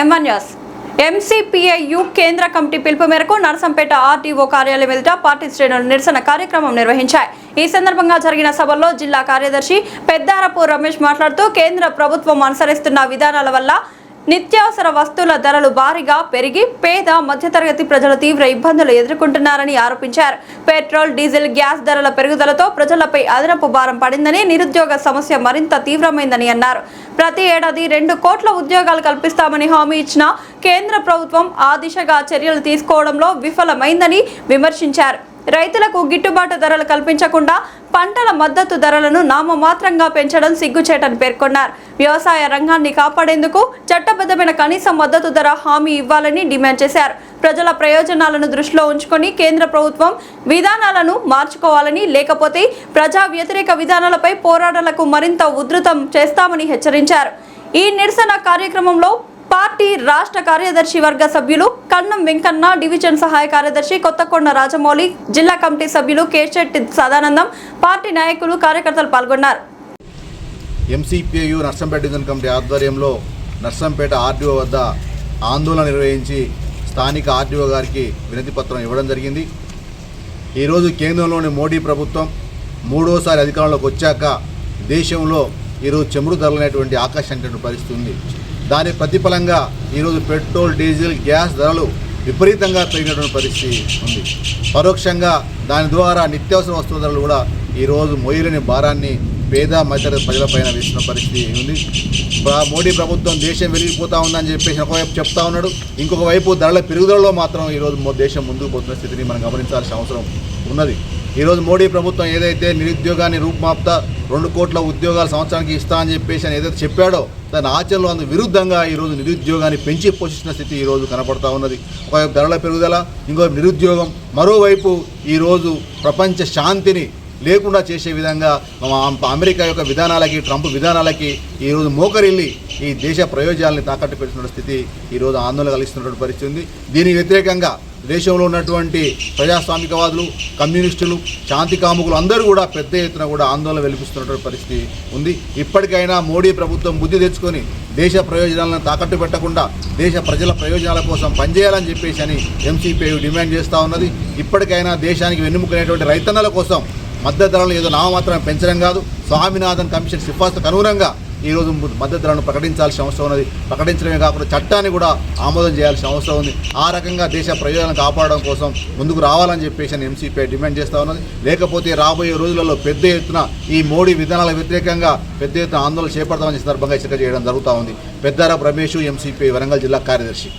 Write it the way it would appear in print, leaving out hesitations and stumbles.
MNS MCPIU కేంద్ర committee పిలుపు మేరకు నర్సంపేట ఆర్టీఓ కార్యాలయం ఎదుట పార్టీ శ్రేణులు నిరసన కార్యక్రమం నిర్వహించాయి. ఈ సందర్భంగా జరిగిన సభలో జిల్లా కార్యదర్శి పెద్దారపు రమేష్ మాట్లాడుతూ కేంద్ర ప్రభుత్వం అనుసరిస్తున్న విధానాల వల్ల నిత్యావసర వస్తువుల ధరలు భారీగా పెరిగి పేద మధ్యతరగతి ప్రజలు తీవ్ర ఇబ్బందులు ఎదుర్కొంటున్నారని ఆరోపించారు. పెట్రోల్, డీజిల్, గ్యాస్ ధరల పెరుగుదలతో ప్రజలపై అదనపు భారం పడిందని, నిరుద్యోగ సమస్య మరింత తీవ్రమైందని అన్నారు. ప్రతి ఏడాది 2 కోట్ల ఉద్యోగాలు కల్పిస్తామని హామీ ఇచ్చిన కేంద్ర ప్రభుత్వం ఆ దిశగా చర్యలు తీసుకోవడంలో విఫలమైందని విమర్శించారు. రైతులకు గిట్టుబాటు ధరలు కల్పించకుండా పంటల మద్దతు ధరలను నామమాత్రంగా పెంచడం సిగ్గుచేటని పేర్కొన్నారు. వ్యవసాయ రంగాన్ని కాపాడేందుకు చట్టబద్ధమైన కనీస మద్దతు ధర హామీ ఇవ్వాలని డిమాండ్ చేశారు. ప్రజల ప్రయోజనాలను దృష్టిలో ఉంచుకొని కేంద్ర ప్రభుత్వం విధానాలను మార్చుకోవాలని, లేకపోతే ప్రజా వ్యతిరేక విధానాలపై పోరాటాలకు మరింత ఉధృతం చేస్తామని హెచ్చరించారు. ఈ నిరసన కార్యక్రమంలో పార్టీ రాష్ట్ర కార్యదర్శి వర్గ సభ్యులు కన్నం వెంకన్న, డివిజన్ సహాయ కార్యదర్శి కొత్తకొండ రాజమౌళి, జిల్లా కమిటీ సభ్యులు కేశెట్టి సదానందం, పార్టీ నాయకులు, కార్యకర్తలు పాల్గొన్నారు. ఎంసీపీఐయు నర్సంపేట డివిజన్ కమిటీ ఆధ్వర్యంలో నర్సంపేట ఆర్డీఓ వద్ద ఆందోళన నిర్వహించి స్థానిక ఆర్డీఓ గారికి వినతి పత్రం ఇవ్వడం జరిగింది. ఈరోజు కేంద్రంలోని మోడీ ప్రభుత్వం 3వ సారి అధికారంలోకి వచ్చాక దేశంలో ఈరోజు చెముడు ధరలనేటువంటి ఆకాశానికి పరిస్థితి ఉంది. దాని ప్రతిఫలంగా ఈరోజు పెట్రోల్, డీజిల్, గ్యాస్ ధరలు విపరీతంగా పెరిగినటువంటి పరిస్థితి ఉంది. పరోక్షంగా దాని ద్వారా నిత్యావసర వస్తువుల ధరలు కూడా ఈరోజు మోయలేని భారాన్ని పేద మధ్యతరగతి ప్రజలపైన వేసిన పరిస్థితి ఉంది. మోడీ ప్రభుత్వం దేశం వెలిగిపోతూ ఉందని చెప్పేసి ఒకవైపు చెప్తా ఉన్నాడు. ఇంకొక వైపు ధరల పెరుగుదలలో మాత్రం ఈరోజు దేశం ముందుకు పోతున్న స్థితిని మనం గమనించాల్సిన అవసరం ఉన్నది. ఈరోజు మోడీ ప్రభుత్వం ఏదైతే నిరుద్యోగాన్ని రూపుమాపుతా 2 కోట్ల ఉద్యోగాలు సంవత్సరానికి ఇస్తా అని చెప్పేసి అని ఏదైతే చెప్పాడో దాని ఆచరణలో అందుకు విరుద్ధంగా ఈరోజు నిరుద్యోగాన్ని పెంచి పోషించిన స్థితి ఈరోజు కనపడతా ఉన్నది. ఒకవైపు ధరల పెరుగుదల, ఇంకోవైపు నిరుద్యోగం, మరోవైపు ఈరోజు ప్రపంచ శాంతిని లేకుండా చేసే విధంగా అమెరికా యొక్క విధానాలకి, ట్రంప్ విధానాలకి ఈరోజు మోకరిల్లి ఈ దేశ ప్రయోజనాలని తాకట్టు పెడుతున్న స్థితి ఈరోజు ఆందోళన కలిగిస్తున్నటువంటి పరిస్థితి ఉంది. దీనికి వ్యతిరేకంగా దేశంలో ఉన్నటువంటి ప్రజాస్వామికవాదులు, కమ్యూనిస్టులు, శాంతి కాముకులు అందరూ కూడా పెద్ద ఎత్తున కూడా ఆందోళన వెలిపిస్తున్నటువంటి పరిస్థితి ఉంది. ఇప్పటికైనా మోడీ ప్రభుత్వం బుద్ధి తెచ్చుకొని దేశ ప్రయోజనాలను తాకట్టు పెట్టకుండా దేశ ప్రజల ప్రయోజనాల కోసం పనిచేయాలని చెప్పేసి అని ఎంసీపీఐ డిమాండ్ చేస్తూ ఉన్నది. ఇప్పటికైనా దేశానికి వెన్నుముకునేటువంటి రైతన్నల కోసం మద్దతు ధరలను ఏదో నామమాత్రం పెంచడం కాదు, స్వామినాథన్ కమిషన్ సిఫార్సుకు అనుగుణంగా ఈరోజు మద్దతు ధరలను ప్రకటించాల్సిన అవసరం ఉన్నది. ప్రకటించడమే కాకుండా చట్టాన్ని కూడా ఆమోదం చేయాల్సిన అవసరం ఉంది. ఆ రకంగా దేశ ప్రయోజనాలను కాపాడడం కోసం ముందుకు రావాలని చెప్పేసి ఎంసీపీఐ డిమాండ్ చేస్తూ ఉన్నది. లేకపోతే రాబోయే రోజులలో పెద్ద ఎత్తున ఈ మోడీ విధానాల వ్యతిరేకంగా పెద్ద ఎత్తున ఆందోళన చేపడతామని సందర్భంగా హెచ్చరిక చేయడం జరుగుతూ ఉంది. పెద్దారపు రమేష్, ఎంసీపీఐ వరంగల్ జిల్లా కార్యదర్శి.